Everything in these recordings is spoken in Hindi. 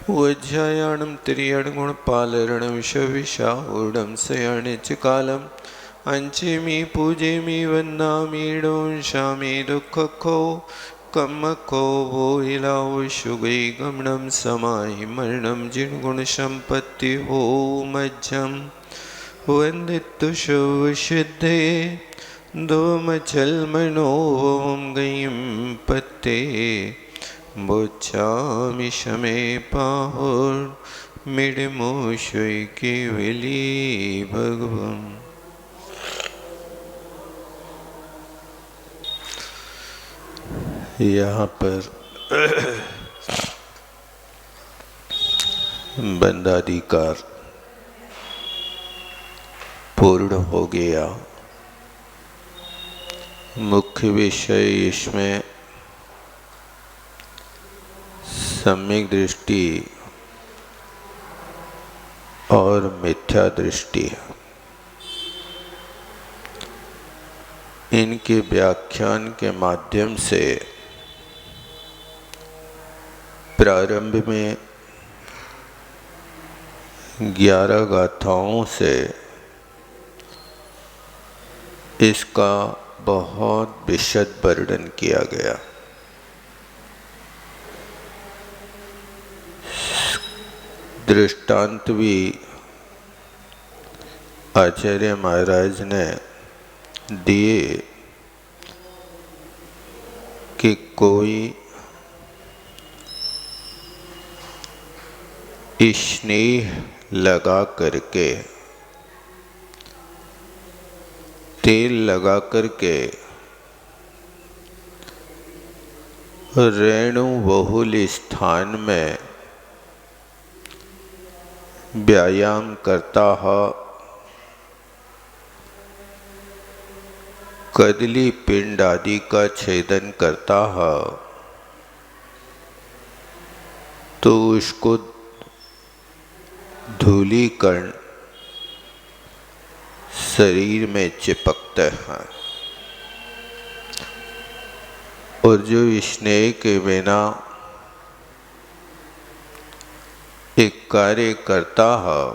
वज्रायाणं तिर्यणगुणपालरणं विषविशाऊढं शयाणे च कालम् अंचेमि पूजेमि वन्दामि डोंशामि दुःखको कम्मको वो हिलाओ शुगै गमनं समाहि मरणं जिनगुणसम्पत्ति हो मज्जं वन्दितुषुविशुद्धे दोमचल्मनों गयं पत्ते बोचामि शमे पाहुर्मिडमोशुय केवली भगवन्। यहाँ पर बंदाधिकार पूर्ण हो गया। मुख्य विषय इसमें सम्यक दृष्टि और मिथ्या दृष्टि है। इनके व्याख्यान के माध्यम से प्रारंभ में 11 गाथाओं से इसका बहुत विशद वर्णन किया गया। दृष्टांत भी आचार्य महाराज ने दिए कि कोई स्नेह लगा करके, तेल लगा करके रेणु बहुल स्थान में व्यायाम करता है, कदली पिंड आदि का छेदन करता है, तो उसको धूलीकण शरीर में चिपकते हैं। और जो स्नेह के बिना एक कार्य करता है,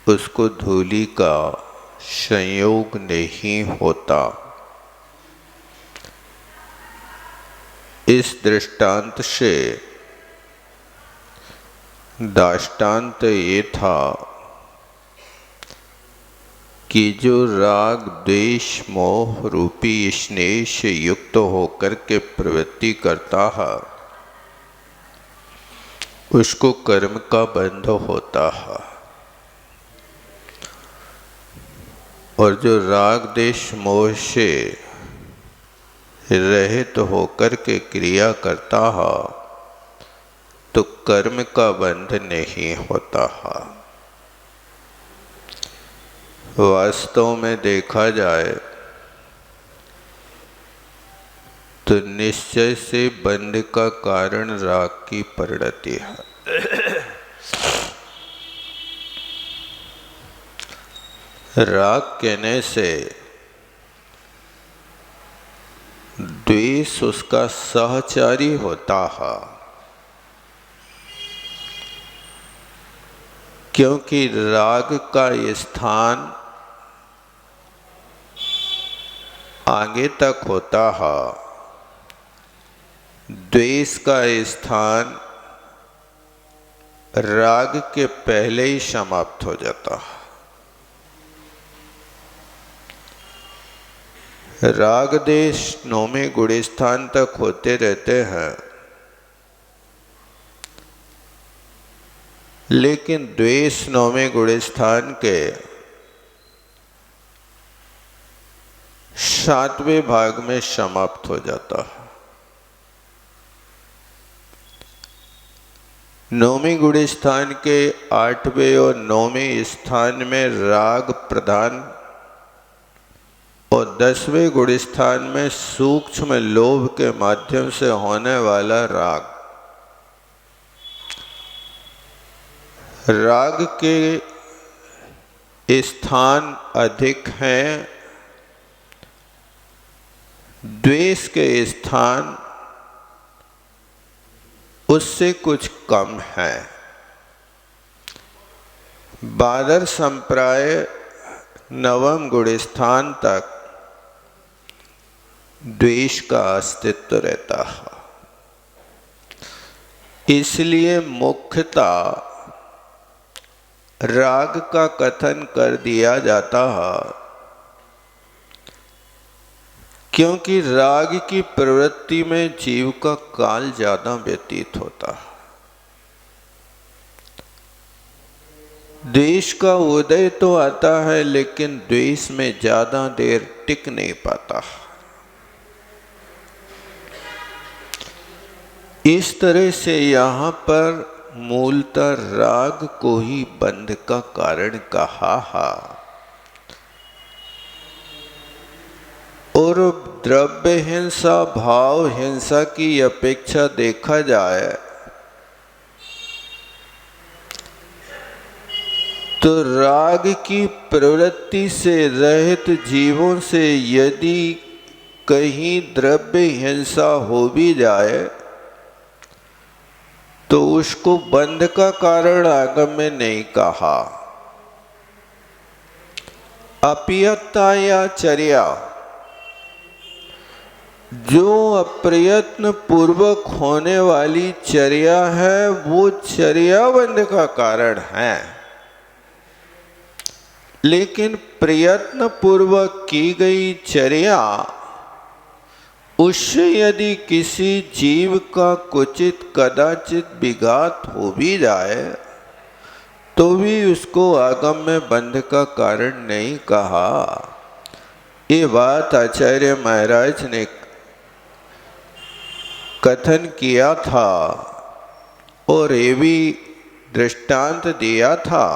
उसको धूली का संयोग नहीं होता। इस दृष्टांत से दाष्टान्त ये था कि जो राग द्वेष मोह रूपी स्नेह से युक्त होकर के प्रवृत्ति करता है, उसको कर्म का बंध होता है। और जो राग देश मोह से रहित होकर के क्रिया करता है, तो कर्म का बंध नहीं होता है। वास्तव में देखा जाए तो निश्चय से बंध का कारण राग की परिणति है। राग कहने से द्वेष उसका सहचारी होता है, क्योंकि राग का स्थान आगे तक होता है, द्वेष का स्थान राग के पहले ही समाप्त हो जाता है। राग देश नौवें गुण स्थान तक होते रहते हैं, लेकिन द्वेष नौवें गुण स्थान के 7वें भाग में समाप्त हो जाता है। नौवें गुण स्थान के 8वें और 9वें स्थान में राग प्रधान और 10वें गुण स्थान में सूक्ष्म लोभ के माध्यम से होने वाला राग। राग के स्थान अधिक हैं, द्वेष के स्थान उससे कुछ कम है। बादर संप्राय नवम गुणस्थान तक द्वेष का अस्तित्व रहता है। इसलिए मुख्यता राग का कथन कर दिया जाता है, क्योंकि राग की प्रवृत्ति में जीव का काल ज्यादा व्यतीत होता है। द्वेष का उदय तो आता है, लेकिन द्वेष में ज्यादा देर टिक नहीं पाता। इस तरह से यहाँ पर मूलतः राग को ही बंध का कारण कहा है। और द्रव्य हिंसा, भाव हिंसा की अपेक्षा देखा जाए तो राग की प्रवृत्ति से रहित जीवों से यदि कहीं द्रव्य हिंसा हो भी जाए तो उसको बंध का कारण आगम में नहीं कहा। अपियता या चर्या, जो अप्रयत्न पूर्वक होने वाली चर्या है, वो चर्या बंध का कारण है। लेकिन प्रयत्न पूर्वक की गई चर्या, उससे यदि किसी जीव का कुचित कदाचित विघात हो भी जाए तो भी उसको आगम में बंध का कारण नहीं कहा। ये बात आचार्य महाराज ने कथन किया था और ये भी दृष्टांत दिया था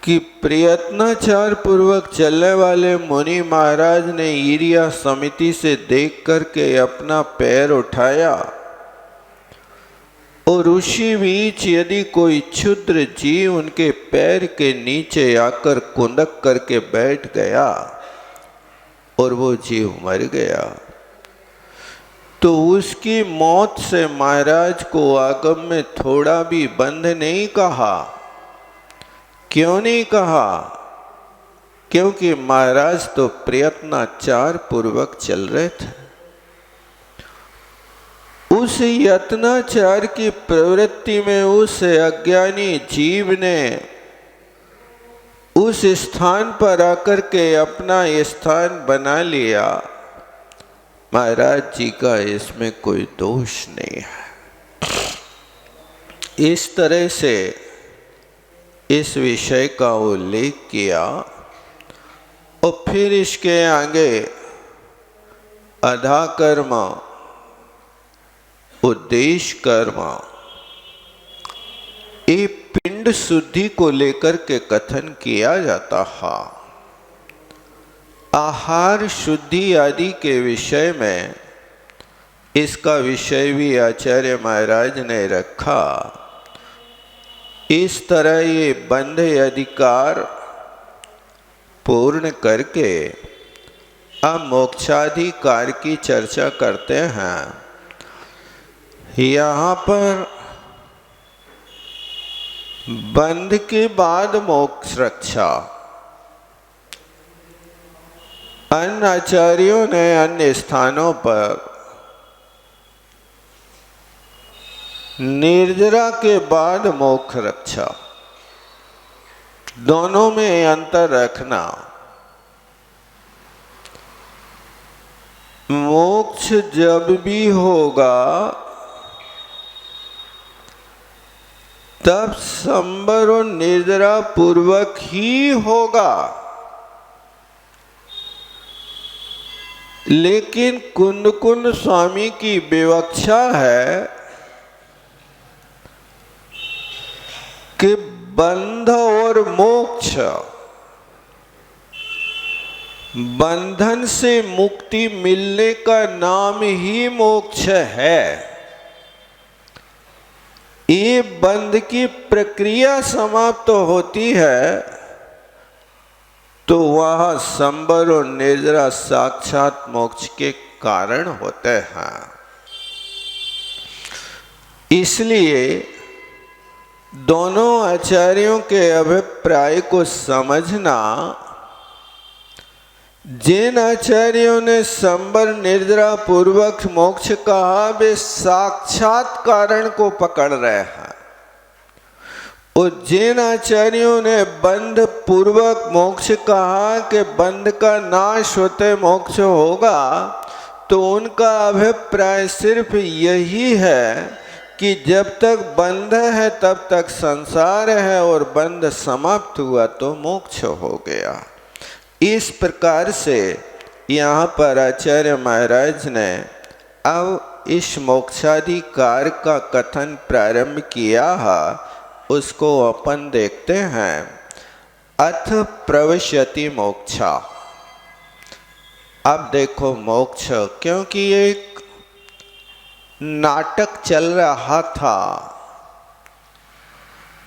कि प्रयत्नाचार पूर्वक चलने वाले मुनि महाराज ने ईरिया समिति से देख करके अपना पैर उठाया और उसी बीच यदि कोई क्षुद्र जीव उनके पैर के नीचे आकर कुंदक करके बैठ गया और वो जीव मर गया, तो उसकी मौत से महाराज को आगम में थोड़ा भी बंध नहीं कहा। क्यों नहीं कहा? क्योंकि महाराज तो प्रयत्नाचार पूर्वक चल रहे थे। उस यत्नाचार की प्रवृत्ति में उस अज्ञानी जीव ने उस स्थान पर आकर के अपना स्थान बना लिया। महाराज जी का इसमें कोई दोष नहीं है। इस तरह से इस विषय का उल्लेख किया और फिर इसके आगे अधा कर्म, उद्देश्य कर्म, ये पिंड शुद्धि को लेकर के कथन किया जाता है। आहार शुद्धि आदि के विषय में इसका विषय भी आचार्य महाराज ने रखा। इस तरह ये बंध अधिकार पूर्ण करके अब मोक्षाधिकार की चर्चा करते हैं। यहाँ पर बंध के बाद मोक्ष रक्षा, अन्य आचार्यों ने अन्य स्थानों पर निर्जरा के बाद मोक्ष रक्षा, दोनों में अंतर रखना। मोक्ष जब भी होगा तब संबर और निर्जरा पूर्वक ही होगा। लेकिन कुंद कुंद स्वामी की विवक्षा है कि बंध और मोक्ष, बंधन से मुक्ति मिलने का नाम ही मोक्ष है। ये बंध की प्रक्रिया समाप्त होती है तो वह संबर और निर्जरा साक्षात मोक्ष के कारण होते हैं। इसलिए दोनों आचार्यों के अभिप्राय को समझना, जिन आचार्यों ने संबर निद्रा पूर्वक मोक्ष कहा वे साक्षात कारण को पकड़ रहे हैं, और जिन आचार्यों ने बंध पूर्वक मोक्ष कहा कि बंध का नाश होते मोक्ष होगा, तो उनका अभिप्राय सिर्फ यही है कि जब तक बंध है तब तक संसार है और बंध समाप्त हुआ तो मोक्ष हो गया। इस प्रकार से यहाँ पर आचार्य महाराज ने अब इस मोक्षाधिकार का कथन प्रारंभ किया है, उसको अपन देखते हैं। अथ प्रविशति मोक्षा। अब देखो मोक्ष, क्योंकि एक नाटक चल रहा था,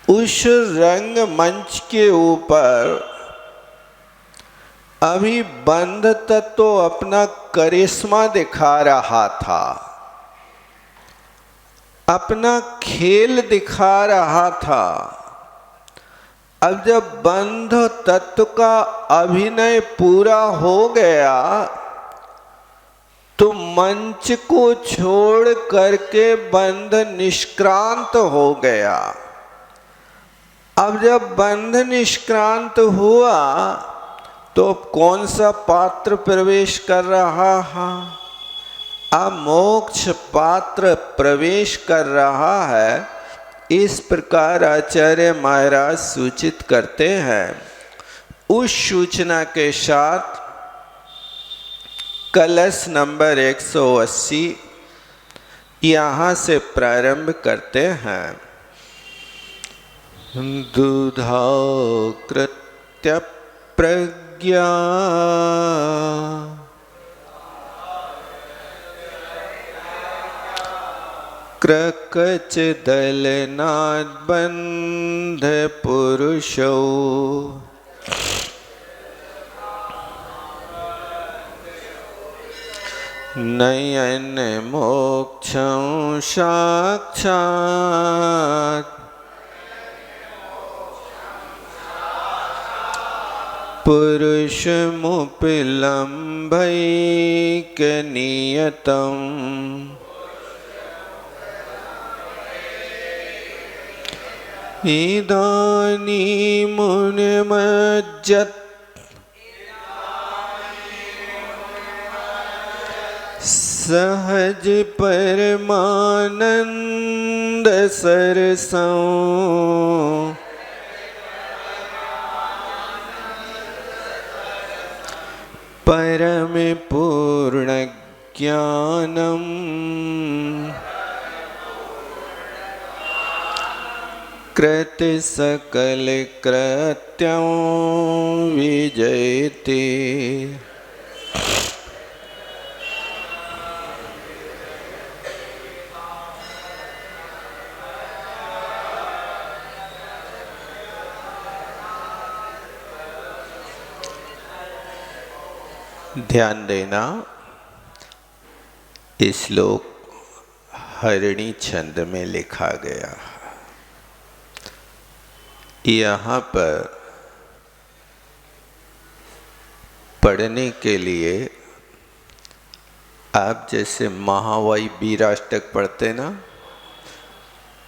उस रंग मंच के ऊपर अभी बंध तत्व अपना करिश्मा दिखा रहा था, अपना खेल दिखा रहा था। अब जब बंध तत्व का अभिनय पूरा हो गया तो मंच को छोड़ करके बंध निष्क्रांत हो गया। अब जब बंध निष्क्रांत हुआ तो अब कौन सा पात्र प्रवेश कर रहा है? अब मोक्ष पात्र प्रवेश कर रहा है। इस प्रकार आचार्य महाराज सूचित करते हैं। उस सूचना के साथ कलश नंबर 180 यहाँ से प्रारंभ करते हैं। दुधा कृत्य प्रज्ञा क्रकच दलनाद बंध पुरुषो नयन मोक्षं साक्षात् पुरुषमुपलम्भैकनियतम् इदानीमुन्मज्जत् सहज परमानंद सरसों परम पूर्ण ज्ञानम कृत सकल कृत्यं विजयते। ध्यान देना, इस श्लोक हरिणी छंद में लिखा गया। यहाँ पर पढ़ने के लिए आप जैसे महावाई वीराष्टक पढ़ते ना,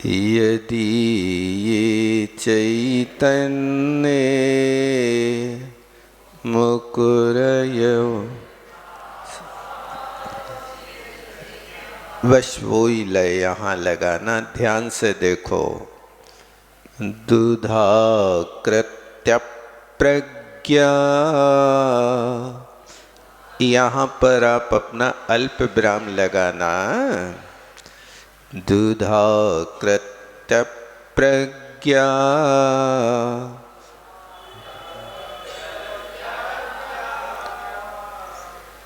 यदि ये चैतन्य मुकुरयो, बस वो ही लय यहाँ लगाना। ध्यान से देखो, दुधा कृत्य प्रज्ञा, यहाँ पर आप अपना अल्प विराम लगाना। दुधा कृत्य प्रज्ञा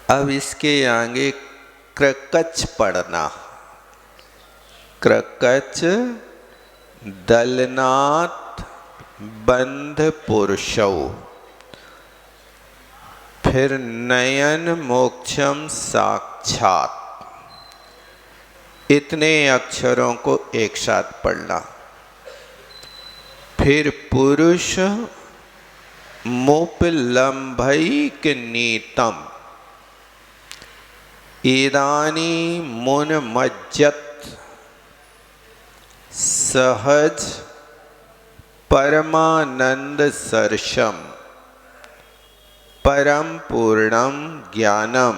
अब इसके आगे क्रकच पढ़ना। क्रकच दलनाथ बंध पुरुषौ, फिर नयन मोक्षम साक्षात। इतने अक्षरों को एक साथ पढ़ना। फिर पुरुष मुपलम्भैक नीतम इदानी मुनमज्जत सहज परमानंद सर्षम परम पूर्णम ज्ञानम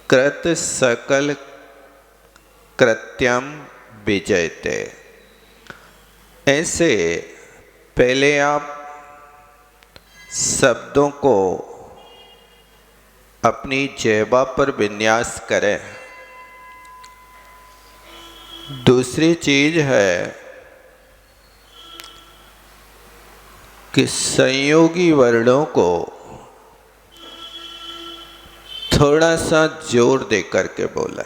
कृत सकल कृत्यम विजयते। ऐसे पहले आप शब्दों को अपनी जिह्वा पर विन्यास करें। दूसरी चीज है कि संयोगी वर्णों को थोड़ा सा जोर दे करके बोला।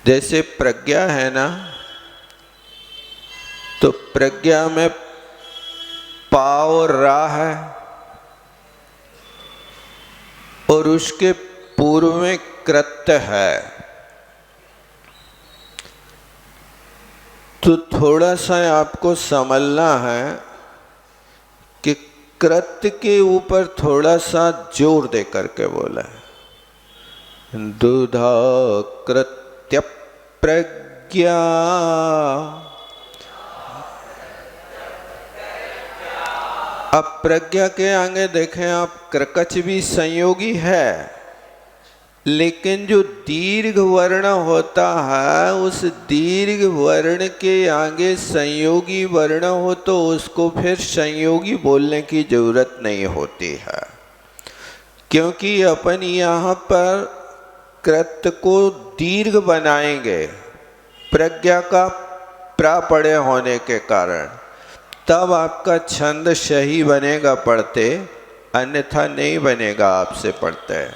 जैसे प्रज्ञा है ना, तो प्रज्ञा में पा और रा है और उसके पूर्व में कृत्य है। तो थोड़ा सा आपको समझना है कि कृत्य के ऊपर थोड़ा सा जोर दे करके बोला है। दुधा कृत्य प्रज्ञा अब प्रज्ञा के आगे देखें आप, कृकच भी संयोगी है, लेकिन जो दीर्घ वर्ण होता है उस दीर्घ वर्ण के आगे संयोगी वर्ण हो तो उसको फिर संयोगी बोलने की जरूरत नहीं होती है, क्योंकि अपन यहाँ पर कृत्य को दीर्घ बनाएंगे प्रज्ञा का प्रा पड़े होने के कारण, तब आपका छंद सही बनेगा पढ़ते, अन्यथा नहीं बनेगा आपसे पढ़ते।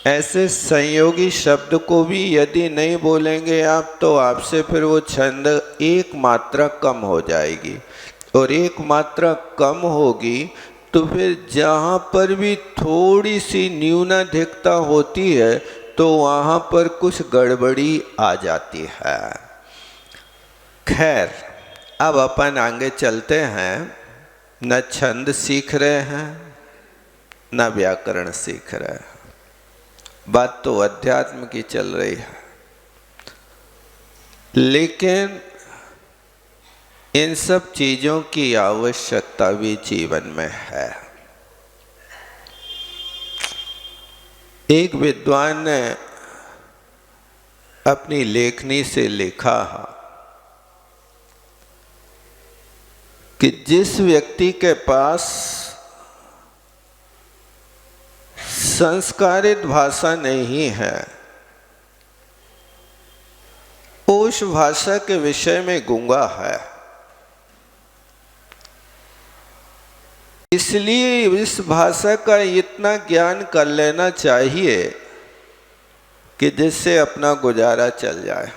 ऐसे संयोगी शब्द को भी यदि नहीं बोलेंगे आप तो आपसे फिर वो छंद एक मात्रा कम हो जाएगी, और एक मात्रा कम होगी तो फिर जहाँ पर भी थोड़ी सी न्यूनाधिकता होती है तो वहाँ पर कुछ गड़बड़ी आ जाती है। खैर, अब अपन आगे चलते हैं। न छंद सीख रहे हैं न व्याकरण सीख रहे हैं, बात तो अध्यात्म की चल रही है, लेकिन इन सब चीजों की आवश्यकता भी जीवन में है। एक विद्वान ने अपनी लेखनी से लिखा है कि जिस व्यक्ति के पास संस्कारित भाषा नहीं है उस भाषा के विषय में गूंगा है। इसलिए इस भाषा का इतना ज्ञान कर लेना चाहिए कि जिससे अपना गुजारा चल जाए।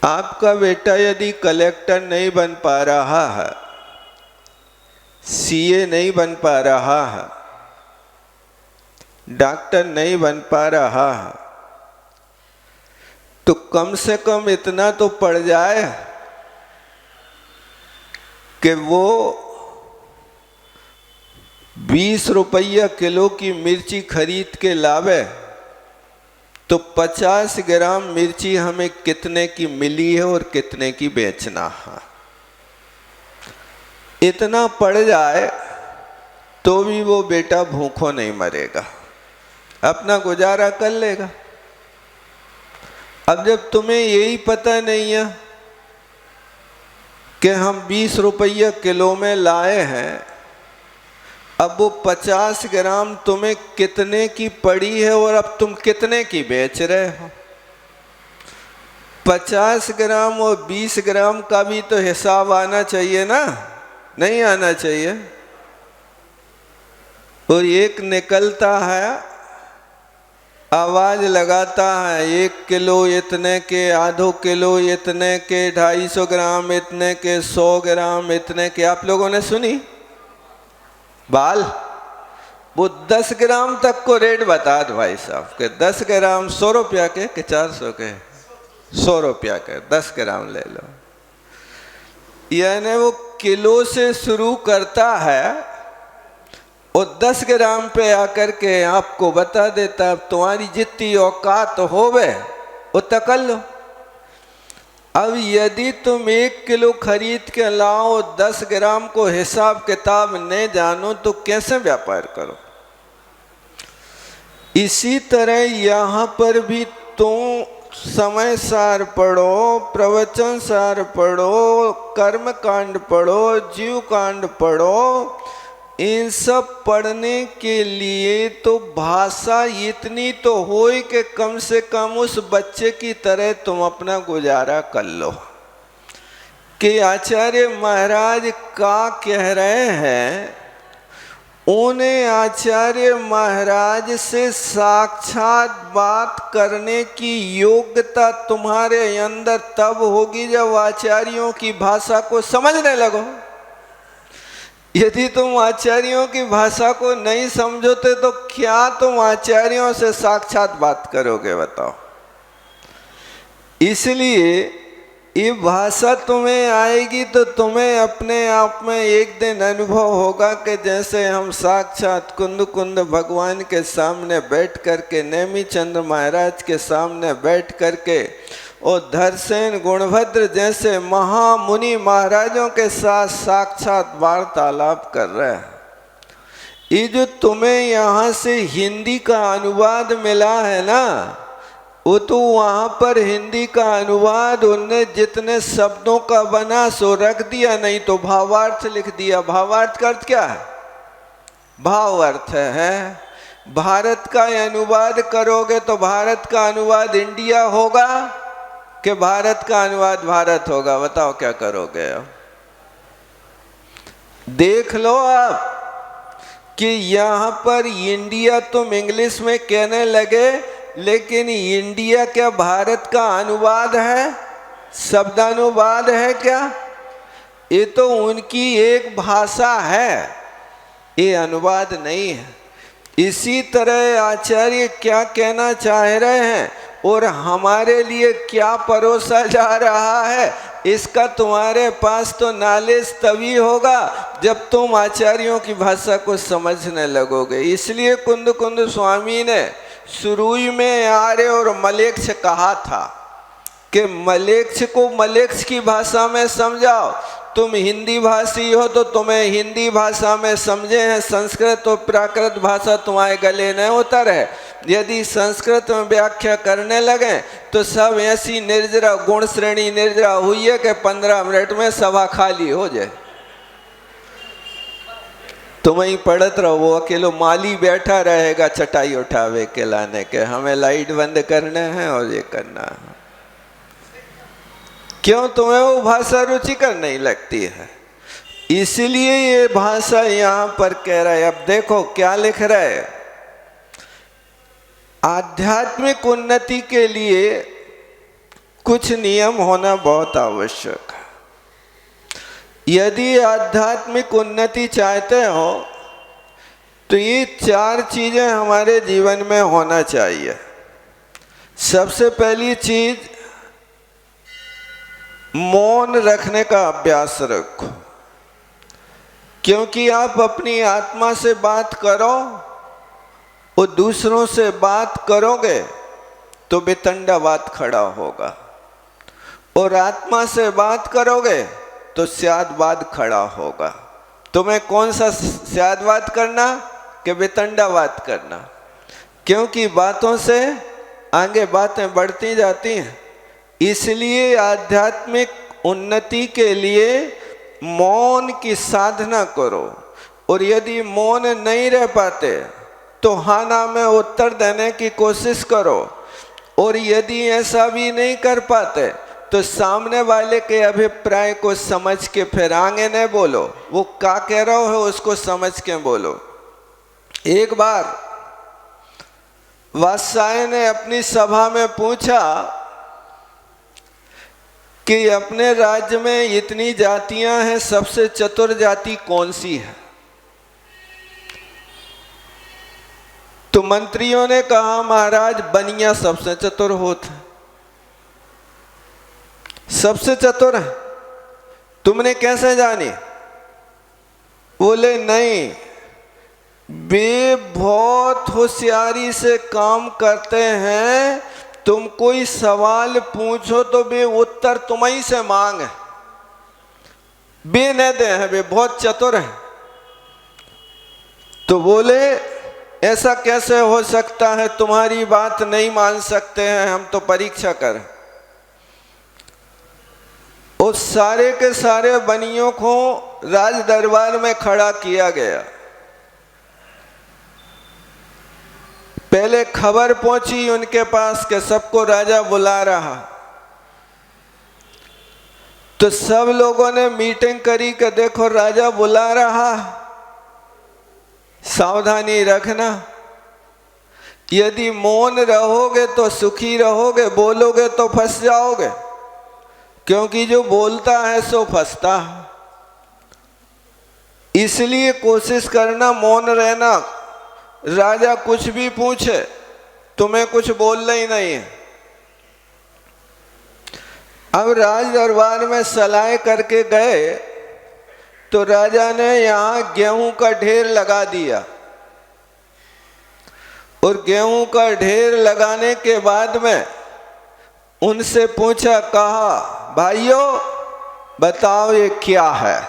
आपका बेटा यदि कलेक्टर नहीं बन पा रहा है, सीए नहीं बन पा रहा है, डॉक्टर नहीं बन पा रहा है, तो कम से कम इतना तो पड़ जाए कि वो 20 रुपया किलो की मिर्ची खरीद के लावे तो 50 ग्राम मिर्ची हमें कितने की मिली है और कितने की बेचना है, इतना पड़ जाए तो भी वो बेटा भूखों नहीं मरेगा, अपना गुजारा कर लेगा। अब जब तुम्हें यही पता नहीं है कि हम 20 रुपया किलो में लाए हैं, अब वो 50 ग्राम तुम्हें कितने की पड़ी है और अब तुम कितने की बेच रहे हो। 50 ग्राम और 20 ग्राम का भी तो हिसाब आना चाहिए ना, नहीं आना चाहिए। और एक निकलता है, आवाज लगाता है 1 किलो इतने के, आधो किलो इतने के, 250 ग्राम इतने के, 100 ग्राम इतने के। आप लोगों ने सुनी बाल? वो 10 ग्राम तक को रेट बता दो भाई साहब के 10 ग्राम 100 रुपया के 400 के 100 रुपया के 10 ग्राम ले लो। यानी वो किलो से शुरू करता है और 10 ग्राम पे आकर के आपको बता देता अब तुम्हारी जितनी औकात होवे उतना कर लो। अब यदि तुम 1 किलो खरीद के लाओ 10 ग्राम को हिसाब किताब नहीं जानो तो कैसे व्यापार करो। इसी तरह यहाँ पर भी तुम समय सार पढ़ो, प्रवचन सार पढ़ो, कर्म कांड पढ़ो, जीव कांड पढ़ो। इन सब पढ़ने के लिए तो भाषा इतनी तो हो कि कम से कम उस बच्चे की तरह तुम अपना गुजारा कर लो कि आचार्य महाराज का कह रहे हैं। उन्हें आचार्य महाराज से साक्षात बात करने की योग्यता तुम्हारे अंदर तब होगी जब आचार्यों की भाषा को समझने लगो। यदि तुम आचार्यों की भाषा को नहीं समझोते तो क्या तुम आचार्यों से साक्षात बात करोगे बताओ। इसलिए ये भाषा तुम्हें आएगी तो तुम्हें अपने आप में एक दिन अनुभव होगा कि जैसे हम साक्षात कुंद कुंद भगवान के सामने बैठ करके, नेमी चंद्र महाराज के सामने बैठ करके और धरसेन गुणभद्र जैसे महामुनि महाराजों के साथ साक्षात वार्तालाप कर रहे हैं। ये जो तुम्हें यहाँ से हिंदी का अनुवाद मिला है ना, वो तो वहाँ पर हिंदी का अनुवाद उनने जितने शब्दों का बना सो रख दिया, नहीं तो भावार्थ लिख दिया। भावार्थ का अर्थ क्या है? भाव अर्थ है। भारत का अनुवाद करोगे तो भारत का अनुवाद इंडिया होगा कि भारत का अनुवाद भारत होगा? बताओ क्या करोगे? देख लो आप कि यहाँ पर इंडिया तुम इंग्लिश में कहने लगे, लेकिन इंडिया क्या भारत का अनुवाद है? शब्दानुवाद है क्या? ये तो उनकी एक भाषा है, ये अनुवाद नहीं है। इसी तरह आचार्य क्या कहना चाह रहे हैं और हमारे लिए क्या परोसा जा रहा है, इसका तुम्हारे पास तो नॉलेज तभी होगा जब तुम आचार्यों की भाषा को समझने लगोगे। इसलिए कुंद कुंद स्वामी ने शुरू में आर्य और मलेच्छ कहा था कि मलेच्छ को मलेच्छ की भाषा में समझाओ। तुम हिंदी भाषी हो तो तुम्हें हिंदी भाषा में समझे हैं, संस्कृत और प्राकृत भाषा तुम्हारे गले न उतर है। यदि संस्कृत में व्याख्या करने लगे तो सब ऐसी निर्जरा गुण श्रेणी निर्जरा हुई है कि 15 मिनट में सभा खाली हो जाए। तुम ही पढ़त रहो, वो अकेलो माली बैठा रहेगा चटाई उठावे के लाने के, हमें लाइट बंद करने हैं और ये करना है। क्यों? तुम्हें वो भाषा रुचिकर नहीं लगती है, इसलिए ये भाषा यहाँ पर कह रहा है। अब देखो क्या लिख रहा है। आध्यात्मिक उन्नति के लिए कुछ नियम होना बहुत आवश्यक है। यदि आध्यात्मिक उन्नति चाहते हो तो ये 4 चीजें हमारे जीवन में होना चाहिए। सबसे पहली चीज, मौन रखने का अभ्यास रखो। क्योंकि आप अपनी आत्मा से बात करो और दूसरों से बात करोगे तो वितंडावाद खड़ा होगा, और आत्मा से बात करोगे तो स्यादवाद खड़ा होगा। तुम्हें कौन सा स्यादवाद करना कि वितंडावाद करना? क्योंकि बातों से आगे बातें बढ़ती जाती हैं। इसलिए आध्यात्मिक उन्नति के लिए मौन की साधना करो, और यदि मौन नहीं रह पाते तो हाना में उत्तर देने की कोशिश करो, और यदि ऐसा भी नहीं कर पाते तो सामने वाले के अभिप्राय को समझ के फिर आगे न बोलो, वो क्या कह रहा हो उसको समझ के बोलो। एक बार वात्स्यायन ने अपनी सभा में पूछा कि अपने राज्य में इतनी जातियां हैं, सबसे चतुर जाति कौन सी है? तो मंत्रियों ने कहा महाराज बनिया सबसे चतुर होता है, सबसे चतुर है, तुमने कैसे जानी? बोले नहीं, वे बहुत होशियारी से काम करते हैं, तुम कोई सवाल पूछो तो वे उत्तर तुम्हीं से मांगे, वे न दे हैं, वे बहुत चतुर हैं। तो बोले ऐसा कैसे हो सकता है, तुम्हारी बात नहीं मान सकते हैं, हम तो परीक्षा करें। उस सारे के सारे बनियों को राज दरबार में खड़ा किया गया। पहले खबर पहुंची उनके पास कि सबको राजा बुला रहा, तो सब लोगों ने मीटिंग करी कि देखो राजा बुला रहा, सावधानी रखना, यदि मौन रहोगे तो सुखी रहोगे, बोलोगे तो फंस जाओगे, क्योंकि जो बोलता है सो फंसता है। इसलिए कोशिश करना मौन रहना, राजा कुछ भी पूछे तुम्हें कुछ बोलना ही नहीं है। अब राज दरबार में सलाह करके गए तो राजा ने यहाँ गेहूं का ढेर लगा दिया, और गेहूं का ढेर लगाने के बाद में उनसे पूछा, कहा भाइयों बताओ ये क्या है?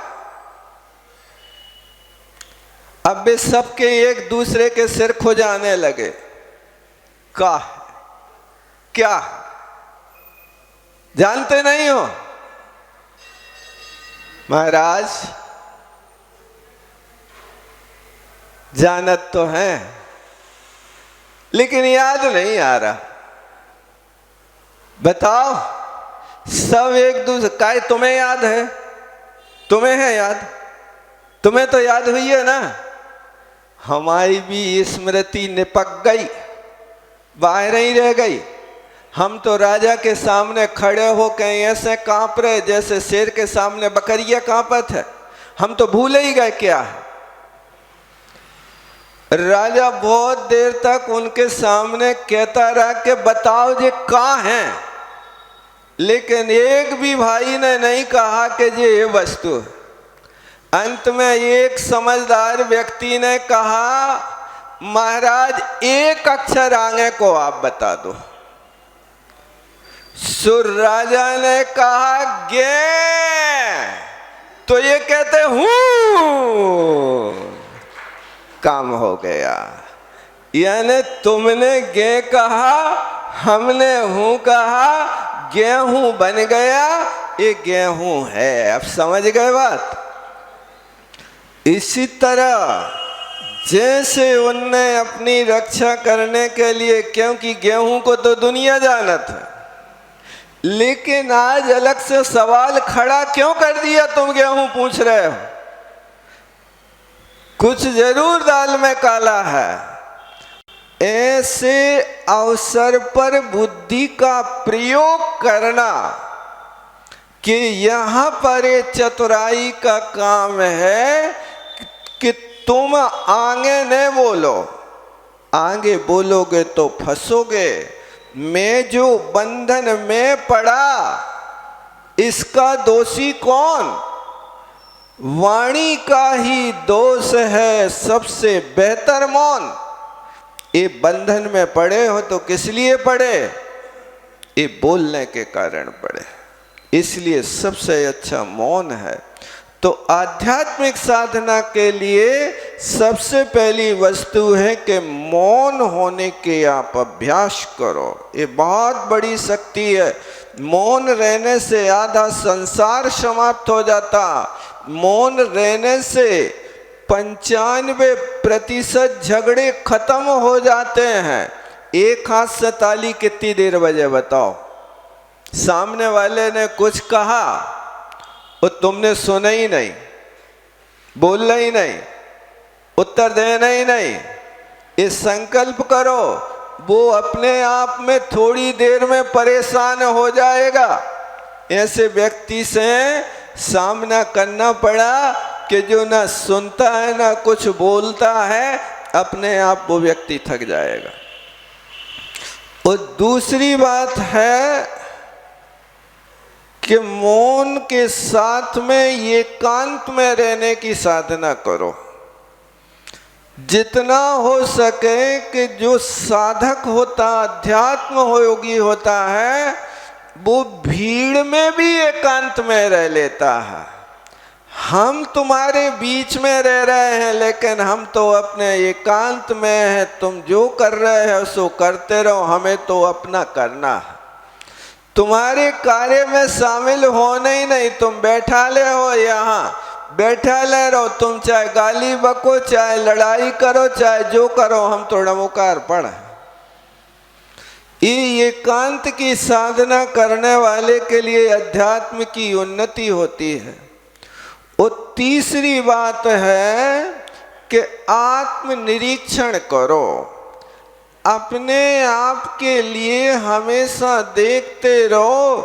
अब वे सबके एक दूसरे के सिर खुजाने लगे, क्या जानते नहीं हो? महाराज जानत तो हैं लेकिन याद नहीं आ रहा, बताओ। सब एक दूसरे का, तुम्हें याद है? तुम्हें है याद? तुम्हें तो याद हुई है ना? हमारी भी स्मृति निपक गई, बाहर ही रह गई। हम तो राजा के सामने खड़े हो के ऐसे कांप रहे जैसे शेर के सामने बकरियां कांपत है, हम तो भूल ही गए क्या है। राजा बहुत देर तक उनके सामने कहता रहा कि बताओ ये कहाँ है, लेकिन एक भी भाई ने नहीं कहा कि ये वस्तु है। अंत में एक समझदार व्यक्ति ने कहा, महाराज एक अक्षर आगे को आप बता दो। सुर राजा ने कहा गे, तो ये कहते हूं, काम हो गया। यानी तुमने गे कहा, हमने हूं कहा, गेहूं बन गया, ये गेहूं है। अब समझ गए बात? इसी तरह जैसे उनने अपनी रक्षा करने के लिए, क्योंकि गेहूं को तो दुनिया जानत है, लेकिन आज अलग से सवाल खड़ा क्यों कर दिया, तुम गेहूं पूछ रहे हो? कुछ जरूर दाल में काला है। ऐसे अवसर पर बुद्धि का प्रयोग करना कि यहाँ पर ये चतुराई का काम है कि तुम आगे न बोलो, आगे बोलोगे तो फंसोगे। मैं जो बंधन में पड़ा, इसका दोषी कौन? वाणी का ही दोष है सबसे बेहतर मौन। ये बंधन में पड़े हो तो किस लिए पड़े? ये बोलने के कारण पड़े, इसलिए सबसे अच्छा मौन है। तो आध्यात्मिक साधना के लिए सबसे पहली वस्तु है कि मौन होने के आप अभ्यास करो। ये बहुत बड़ी शक्ति है। मौन रहने से आधा संसार समाप्त हो जाता। मौन रहने से 95% झगड़े खत्म हो जाते हैं। एक हाथ से ताली कितनी देर बजे बताओ? सामने वाले ने कुछ कहा और तुमने सुना ही नहीं, बोलना ही नहीं, उत्तर देना ही नहीं। ये संकल्प करो, वो अपने आप में थोड़ी देर में परेशान हो जाएगा। ऐसे व्यक्ति से सामना करना पड़ा कि जो ना सुनता है ना कुछ बोलता है, अपने आप वो व्यक्ति थक जाएगा। और दूसरी बात है कि मौन के साथ में एकांत में रहने की साधना करो। जितना हो सके कि जो साधक होता, अध्यात्म योगी होता है, वो भीड़ में भी एकांत में रह लेता है। हम तुम्हारे बीच में रह रहे हैं, लेकिन हम तो अपने एकांत में हैं। तुम जो कर रहे हो सो करते रहो, हमें तो अपना करना है। तुम्हारे कार्य में शामिल होना ही नहीं। तुम बैठा ले हो यहाँ, बैठा ले रहो। तुम चाहे गाली बको, चाहे लड़ाई करो, चाहे जो करो, हम तो नमोकार पढ़। ये एकांत की साधना करने वाले के लिए अध्यात्म की उन्नति होती है। और तीसरी बात है कि आत्मनिरीक्षण करो। अपने आप के लिए हमेशा देखते रहो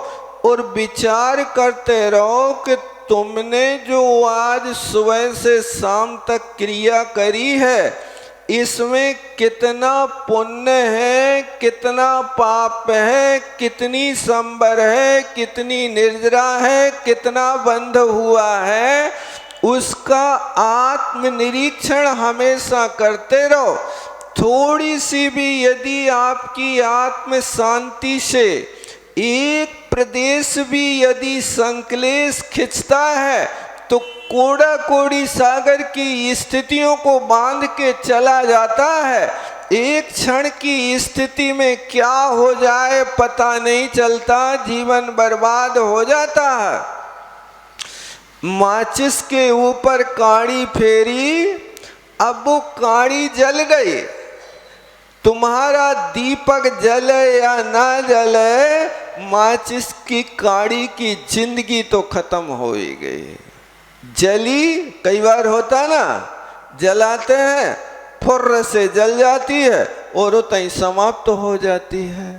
और विचार करते रहो कि तुमने जो आज सुबह से शाम तक क्रिया करी है, इसमें कितना पुण्य है, कितना पाप है, कितनी संबर है, कितनी निर्जरा है, कितना बंध हुआ है, उसका आत्मनिरीक्षण हमेशा करते रहो। थोड़ी सी भी यदि आपकी आत्म शांति से एक प्रदेश भी यदि संक्लेश खिंचता है, तो कोड़ा कोड़ी सागर की स्थितियों को बांध के चला जाता है। एक क्षण की स्थिति में क्या हो जाए पता नहीं चलता, जीवन बर्बाद हो जाता है। माचिस के ऊपर काड़ी फेरी, अब वो काड़ी जल गई। तुम्हारा दीपक जले या ना जले, माचिस की काड़ी की जिंदगी तो खत्म हो ही गई। जली कई बार होता ना, जलाते हैं, फुर्र से जल जाती है और उतनी समाप्त हो जाती है।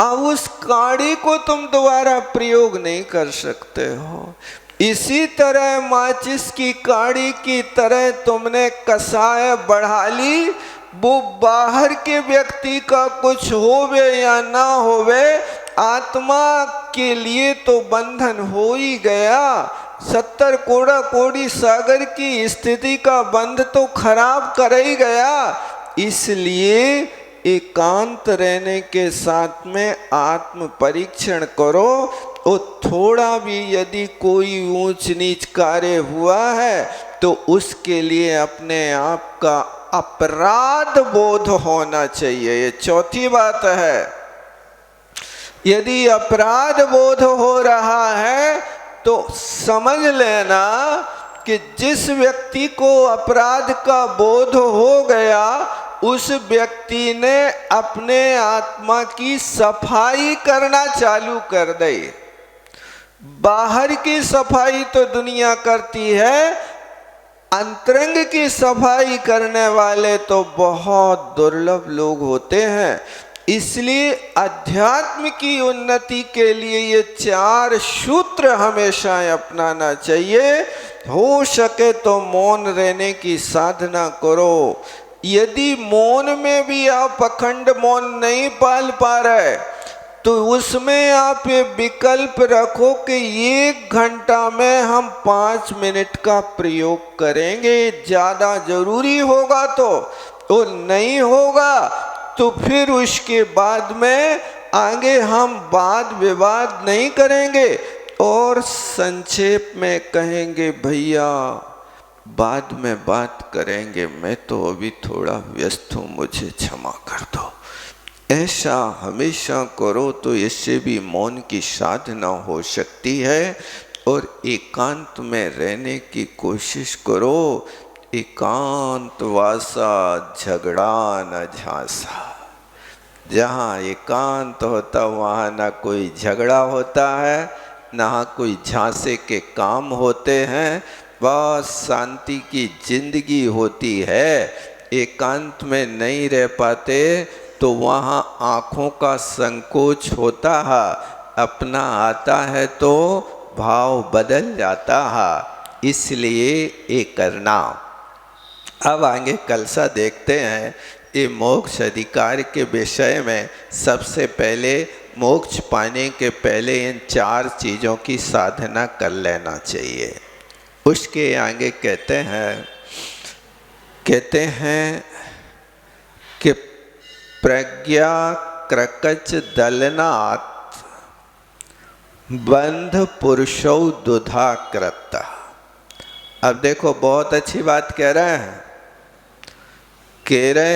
अब उस काड़ी को तुम दोबारा प्रयोग नहीं कर सकते हो। इसी तरह माचिस की काड़ी की तरह तुमने कसाय बढ़ा ली। वो बाहर के व्यक्ति का कुछ होवे या ना होवे, आत्मा के लिए तो बंधन हो ही गया। 70 कोड़ा कोड़ी सागर की स्थिति का बंध तो खराब कर ही गया। इसलिए एकांत रहने के साथ में आत्म परीक्षण करो। और थोड़ा भी यदि कोई ऊंच नीच कार्य हुआ है तो उसके लिए अपने आप का अपराध बोध होना चाहिए। ये चौथी बात है। यदि अपराध बोध हो रहा है तो समझ लेना कि जिस व्यक्ति को अपराध का बोध हो गया, उस व्यक्ति ने अपने आत्मा की सफाई करना चालू कर दी। बाहर की सफाई तो दुनिया करती है, अंतरंग की सफाई करने वाले तो बहुत दुर्लभ लोग होते हैं। इसलिए अध्यात्म की उन्नति के लिए ये 4 सूत्र हमेशा अपनाना चाहिए। हो सके तो मौन रहने की साधना करो। यदि मौन में भी आप अखंड मौन नहीं पाल पा रहे, तो उसमें आप ये विकल्प रखो कि 1 घंटा में हम 5 मिनट का प्रयोग करेंगे। ज़्यादा जरूरी होगा तो, और नहीं होगा तो फिर उसके बाद में आगे हम वाद विवाद नहीं करेंगे और संक्षेप में कहेंगे भैया बाद में बात करेंगे, मैं तो अभी थोड़ा व्यस्त हूँ, मुझे क्षमा कर दो। ऐसा हमेशा करो तो इससे भी मौन की साधना हो सकती है। और एकांत में रहने की कोशिश करो। एकांत वासा झगड़ा न झांसा। जहाँ एकांत होता वहाँ ना कोई झगड़ा होता है, ना कोई झांसे के काम होते हैं, बस शांति की जिंदगी होती है। एकांत में नहीं रह पाते तो वहाँ आँखों का संकोच होता है, अपना आता है तो भाव बदल जाता है। इसलिए ये करना। अब आगे कलसा देखते हैं। ये मोक्ष अधिकार के विषय में सबसे पहले मोक्ष पाने के पहले इन 4 चीज़ों की साधना कर लेना चाहिए। उसके आगे कहते हैं कि प्रज्ञा क्रकच दलनात् बंध पुरुषौ दुधा कृत। अब देखो बहुत अच्छी बात कह रहे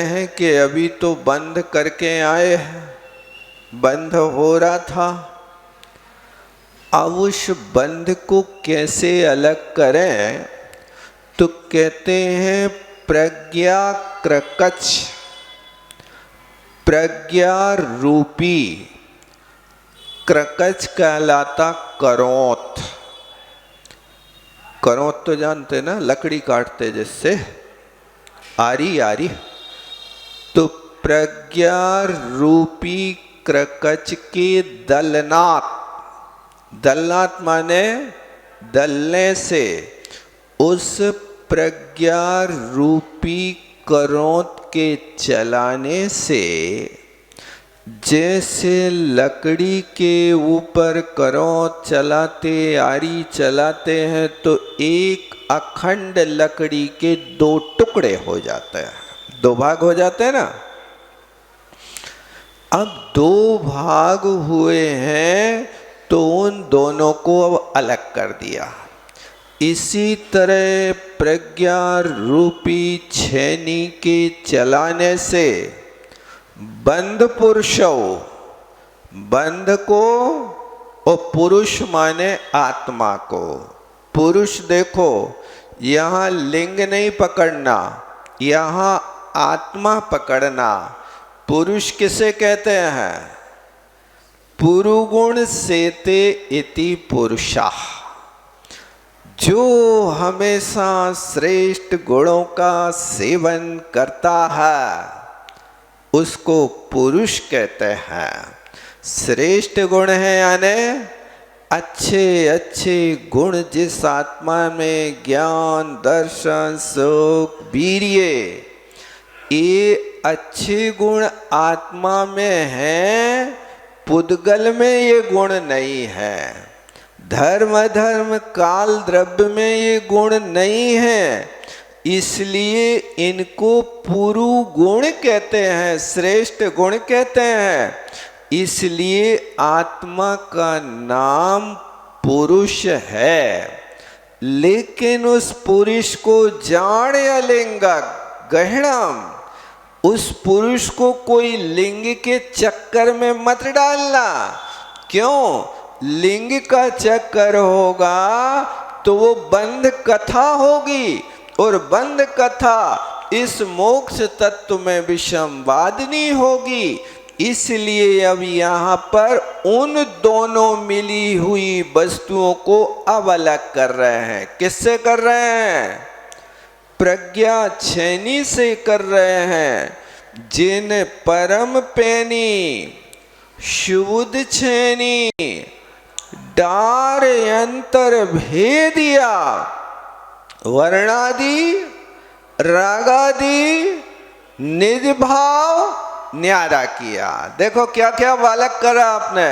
हैं कि अभी तो बंद करके आए हैं, बंद हो रहा था, अब उस बंध को कैसे अलग करें? तो कहते हैं प्रज्ञा क्रकच, प्रज्ञा रूपी क्रकच कहलाता करोत। करोत तो जानते ना, लकड़ी काटते जिससे, आरी। तो प्रज्ञा रूपी क्रकच के दलनात्, दलनात् माने दलने से, उस प्रज्ञा रूपी करोत के चलाने से, जैसे लकड़ी के ऊपर करोत चलाते, आरी चलाते हैं तो एक अखंड लकड़ी के 2 टुकड़े हो जाते हैं, 2 भाग हो जाते हैं ना। अब 2 भाग हुए हैं तो उन दोनों को अब अलग कर दिया। इसी तरह प्रज्ञा रूपी छेनी के चलाने से बंध पुरुषो, बंध को, और पुरुष माने आत्मा को। पुरुष देखो यहाँ लिंग नहीं पकड़ना, यहाँ आत्मा पकड़ना। पुरुष किसे कहते हैं? पुरुगुण सेते इति पुरुषा, जो हमेशा श्रेष्ठ गुणों का सेवन करता है उसको पुरुष कहते हैं। श्रेष्ठ गुण है यानी अच्छे अच्छे गुण, जिस आत्मा में ज्ञान, दर्शन, सुख, वीर्य, ये अच्छे गुण आत्मा में हैं, पुद्गल में ये गुण नहीं है। धर्म काल द्रव्य में ये गुण नहीं है, इसलिए इनको पुरु गुण कहते हैं, श्रेष्ठ गुण कहते हैं। इसलिए आत्मा का नाम पुरुष है। लेकिन उस पुरुष को जान या लिंग गहणम, उस पुरुष को कोई लिंग के चक्कर में मत डालना। क्यों? लिंग का चक्कर होगा तो वो बंध कथा होगी, और बंध कथा इस मोक्ष तत्व में विषमवादिनी होगी। इसलिए अब यहाँ पर उन दोनों मिली हुई वस्तुओं को अब अलग कर रहे हैं। किससे कर रहे हैं? प्रज्ञा छेनी से कर रहे हैं। जिन परम पैनी शुद्ध छेनी डार यंत्र भेदिया, वर्णादि रागादि निज भाव न्यारा किया। देखो क्या क्या बालक करा आपने।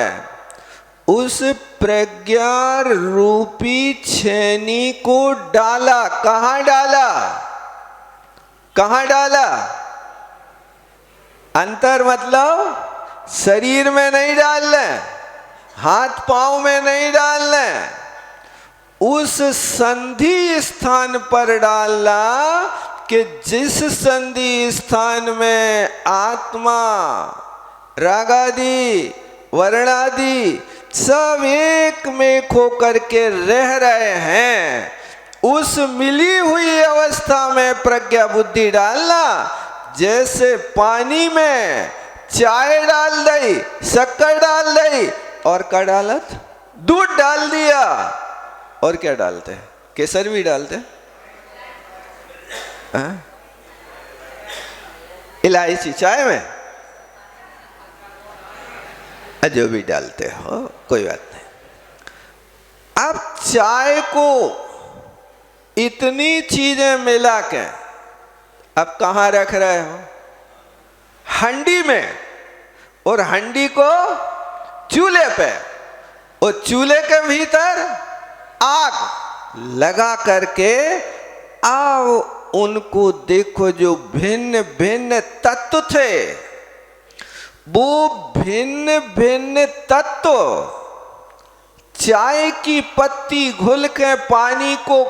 उस प्रज्ञा रूपी छेनी को डाला। कहाँ डाला? कहाँ डाला? अंतर मतलब शरीर में नहीं डालना, हाथ पांव में नहीं डालना, उस संधि स्थान पर डालना कि जिस संधि स्थान में आत्मा, रागादि, वर्णादि सब एक में खो करके रह रहे हैं, उस मिली हुई अवस्था में प्रज्ञा बुद्धि डालना। जैसे पानी में चाय डाल दी, शक्कर डाल दी, और क्या डालत? दूध डाल दिया। और क्या डालते हैं? केसर भी डालते हैं, इलायची चाय में, जो भी डालते हो कोई बात नहीं। अब चाय को इतनी चीजें मिला के अब कहाँ रख रहे हो? हंडी में, और हंडी को चूल्हे पे, और चूल्हे के भीतर आग लगा करके आओ उनको देखो। जो भिन्न भिन्न तत्व थे, वो भिन्न भिन्न तत्व चाय की पत्ती घुल के पानी को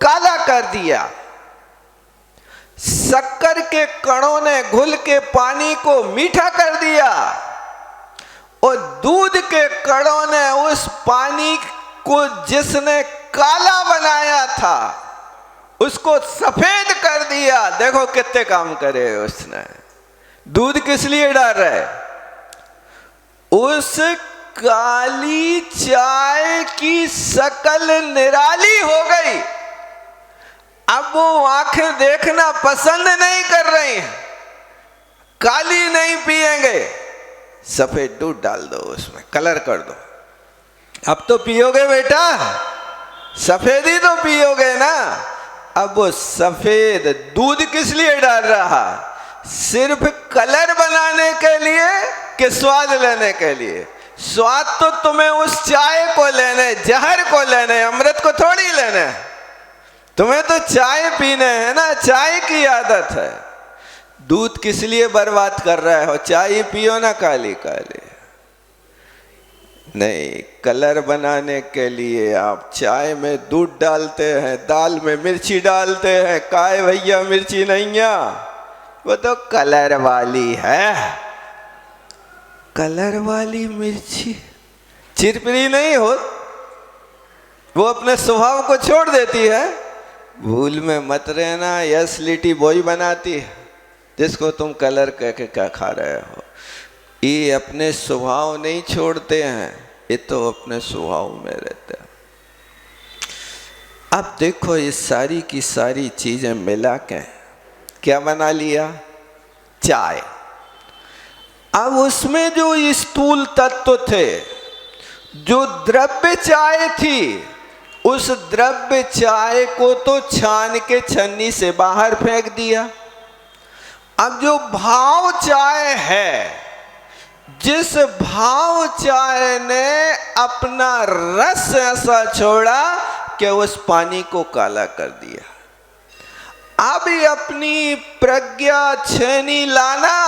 काला कर दिया, शक्कर के कणों ने घुल के पानी को मीठा कर दिया, और दूध के कणों ने उस पानी को जिसने काला बनाया था उसको सफेद कर दिया। देखो कितने काम करे उसने। दूध किस लिए डाल रहे? उस काली चाय की शकल निराली हो गई। अब वो आंखें देखना पसंद नहीं कर रही हैं। काली नहीं पिएंगे, सफेद दूध डाल दो, उसमें कलर कर दो। अब तो पियोगे बेटा, सफेद ही तो पियोगे ना। अब वो सफेद दूध किस लिए डाल रहा? सिर्फ कलर बनाने के लिए कि स्वाद लेने के लिए? स्वाद तो तुम्हें उस चाय को लेने, जहर को लेने, अमृत को थोड़ी लेने। तुम्हें तो चाय पीने है ना, चाय की आदत है। दूध किस लिए बर्बाद कर रहे हो? चाय पियो ना काली काली। नहीं, कलर बनाने के लिए आप चाय में दूध डालते हैं, दाल में मिर्ची डालते हैं। काय भैया मिर्ची नहीं है, वो तो कलर वाली है। कलर वाली मिर्ची चिरपिरी नहीं हो, वो अपने स्वभाव को छोड़ देती है। भूल में मत रहना, यस लिटी वही बनाती है जिसको तुम कलर कह के क्या खा रहे हो। ये अपने स्वभाव नहीं छोड़ते हैं, ये तो अपने स्वभाव में रहते हैं। अब देखो ये सारी की सारी चीजें मिला के क्या बना लिया? चाय। अब उसमें जो स्थूल तत्व थे, जो द्रव्य चाय थी, उस द्रव्य चाय को तो छान के छन्नी से बाहर फेंक दिया। अब जो भाव चाय है, जिस भाव चाय ने अपना रस ऐसा छोड़ा कि उस पानी को काला कर दिया। अब अपनी प्रज्ञा छेनी लाना,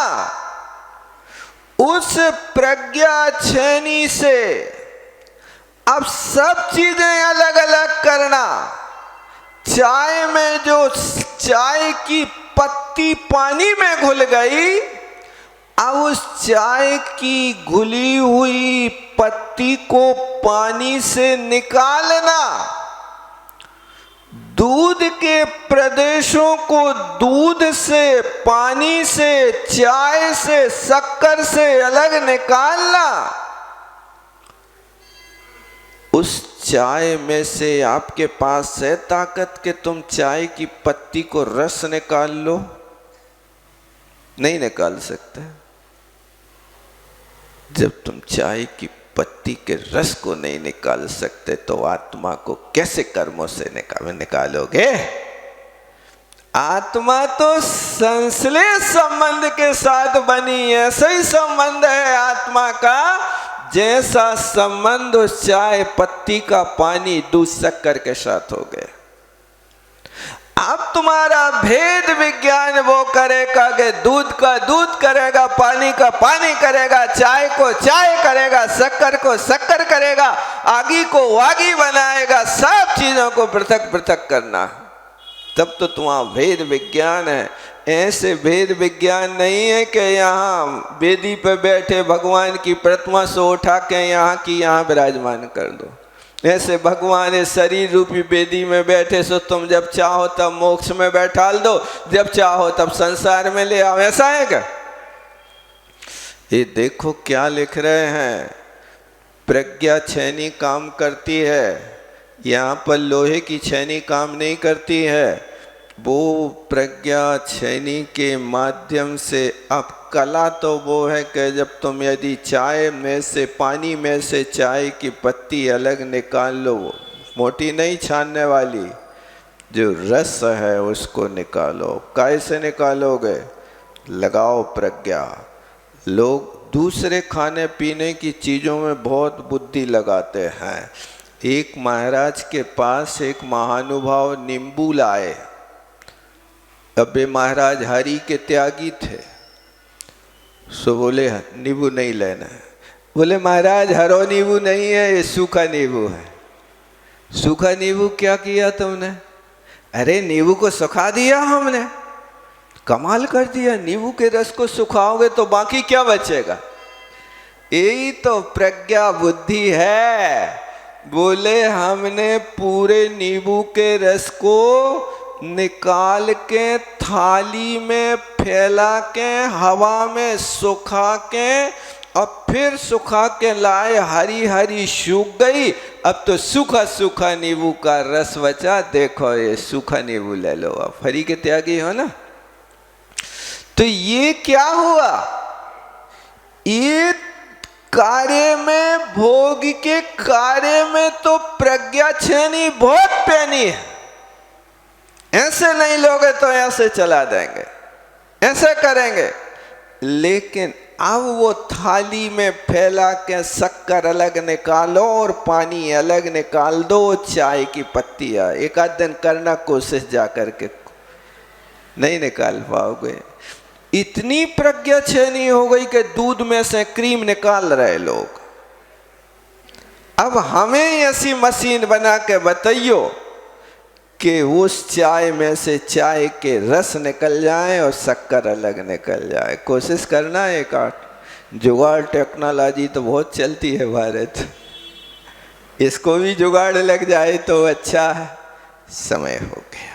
उस प्रज्ञा छेनी से अब सब चीजें अलग अलग करना। चाय में जो चाय की पत्ती पानी में घुल गई, अब उस चाय की घुली हुई पत्ती को पानी से निकालना, दूध के प्रदेशों को दूध से, पानी से, चाय से, शक्कर से अलग निकालना। उस चाय में से आपके पास है ताकत कि तुम चाय की पत्ती को रस निकाल लो? नहीं निकाल सकते। जब तुम चाय की पत्ती के रस को नहीं निकाल सकते तो आत्मा को कैसे कर्मों से निकालोगे? आत्मा तो संश्लेष संबंध के साथ बनी, ऐसा ही संबंध है आत्मा का जैसा संबंध उस चाय पत्ती का पानी दूध शक्कर के साथ हो गया। अब तुम्हारा भेद विज्ञान वो करेगा कि दूध का दूध करेगा, पानी का पानी करेगा, चाय को चाय करेगा, शक्कर को शक्कर करेगा, आगी को आगी बनाएगा। सब चीजों को पृथक पृथक करना, तब तो तुम्हारा भेद विज्ञान है। ऐसे भेद विज्ञान नहीं है कि यहाँ वेदी पे बैठे भगवान की प्रतिमा से उठा के यहाँ की यहाँ विराजमान कर दो। ऐसे भगवान इस शरीर रूपी वेदी में बैठे सो तुम जब चाहो तब मोक्ष में बैठाल दो, जब चाहो तब संसार में ले आओ। ऐसा है क्या? ये देखो क्या लिख रहे हैं। प्रज्ञा छेनी काम करती है, यहाँ पर लोहे की छेनी काम नहीं करती है। वो प्रज्ञा छेनी के माध्यम से, अब कला तो वो है कि जब तुम यदि चाय में से, पानी में से चाय की पत्ती अलग निकाल लो, मोटी नहीं छानने वाली, जो रस है उसको निकालो। कैसे निकालोगे? लगाओ प्रज्ञा। लोग दूसरे खाने पीने की चीज़ों में बहुत बुद्धि लगाते हैं। एक महाराज के पास एक महानुभाव नींबू लाए। अब ये महाराज हरि के त्यागी थे, सो बोले नींबू नहीं लेना है। बोले महाराज हरो नींबू नहीं है, ये सूखा नींबू है। सूखा नींबू क्या किया तुमने? अरे नींबू को सुखा दिया हमने। कमाल कर दिया, नींबू के रस को सुखाओगे तो बाकी क्या बचेगा? यही तो प्रज्ञा बुद्धि है। बोले हमने पूरे नींबू के रस को निकाल के थाली में फैला के हवा में सुखा के और फिर सुखा के लाए, हरी हरी सूख गई। अब तो सूखा सूखा नींबू का रस बचा। देखो ये सूखा नींबू ले लो, आप हरि के त्यागी हो ना। तो ये क्या हुआ? ये कार्य में, भोग के कार्य में तो प्रज्ञा छेनी बहुत पैनी है। ऐसे नहीं लोगे तो ऐसे चला देंगे, ऐसे करेंगे। लेकिन अब वो थाली में फैला के शक्कर अलग निकालो और पानी अलग निकाल दो, चाय की पत्तियां। एक आध दिन करना कोशिश जा करके, नहीं निकाल पाओगे। इतनी प्रज्ञा छेनी हो गई कि दूध में से क्रीम निकाल रहे लोग। अब हमें ऐसी मशीन बना के बताइयो कि उस चाय में से चाय के रस निकल जाए और शक्कर अलग निकल जाए। कोशिश करना एक आठ। जुगाड़ टेक्नोलॉजी तो बहुत चलती है भारत, इसको भी जुगाड़ लग जाए तो अच्छा है। समय हो गया।